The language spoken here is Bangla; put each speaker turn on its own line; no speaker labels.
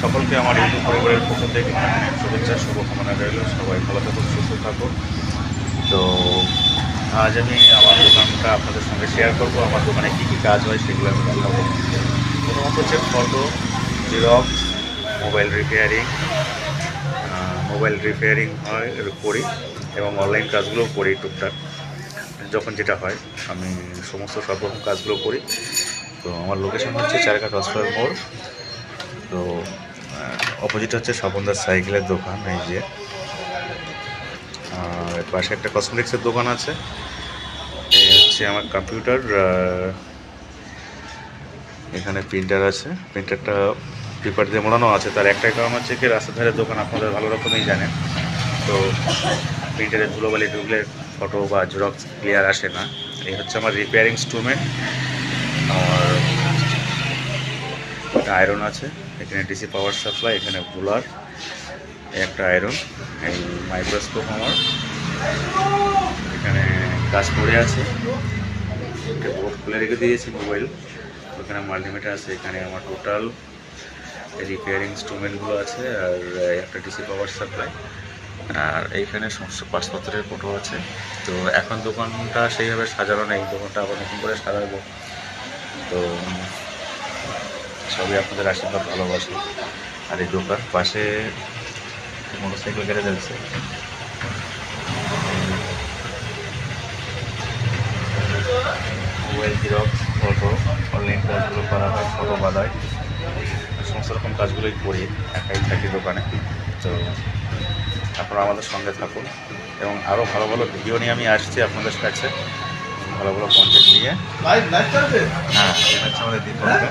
সকলকে আমার ইউটিউব পরিবারের পক্ষ থেকে শুভেচ্ছা শুভকামনা রইল। সবাই ভালো থাকুন, সুস্থ থাকুন। তো আজ আমি আমার দোকানটা আপনাদের সঙ্গে শেয়ার করব। আমার দোকানে কী কী কাজ হয় সেগুলো আমি দেখাবো। প্রথমত হচ্ছে ফটো, জেরক্স, মোবাইল রিপেয়ারিং হয় করি, এবং অনলাইন কাজগুলোও করি টুকটাক। যখন যেটা হয় আমি সমস্ত সব রকম কাজগুলো করি। তো আমার লোকেশন হচ্ছে চারঘাট হসপিটাল মোড়। তো অপোজিট হচ্ছে স্বপনদার সাইকেলের দোকান, এই যে। আর পাশে একটা কসমেটিক্সের দোকান আছে। এই হচ্ছে আমার কম্পিউটার, এখানে প্রিন্টার আছে। প্রিন্টারটা পেপার দিয়ে মোড়ানো আছে। তার একটাই কারণ হচ্ছে কি, রাস্তার ধারে দোকান আপনাদের ভালো রকমই জানেন। তো প্রিন্টারের ধুলোবালি ঢুকলে ফটো বা জেরক্স ক্লিয়ার আসে না। এই হচ্ছে আমার রিপেয়ারিং ইনস্ট্রুমেন্ট। আর একটা আয়রন আছে, এখানে ডিসি পাওয়ার সাপ্লাই, এখানে কুলার, একটা আয়রন, এই মাইক্রোস্কোপ আমার এখানে কাজ করে আছে। একটা বোর্ড খুলে রেখে দিয়েছি মোবাইল, ওখানে মাল্টিমিটার আছে। এখানে আমার টোটাল রিপেয়ারিং ইনস্ট্রুমেন্টগুলো আছে, আর একটা ডিসি পাওয়ার সাপ্লাই, আর এইখানে সমস্ত পাসপত্রের ফটো আছে। তো এখন দোকানটা সেইভাবে সাজানো নেই, দোকানটা আবার নতুন করে সাজাবো। তো সবই আপনাদের আশীর্বাদ, ভালোবাসে। আর এই দোকান পাশে মোটরসাইকেল গ্যারেজ আছে। মোবাইল জেরক্স, ফটো, অনলাইন কাজগুলো করা হয়, ফটো বাঁধায়, সমস্ত রকম কাজগুলোই করি, একাই থাকি দোকানে। তো আপনারা আমাদের সঙ্গে থাকুন, এবং আরও ভালো ভালো ভিডিও নিয়ে আমি আসছি আপনাদের কাছে, ভালো ভালো কন্টেন্ট নিয়ে। হ্যাঁ, এটা হচ্ছে আমাদের দীপক।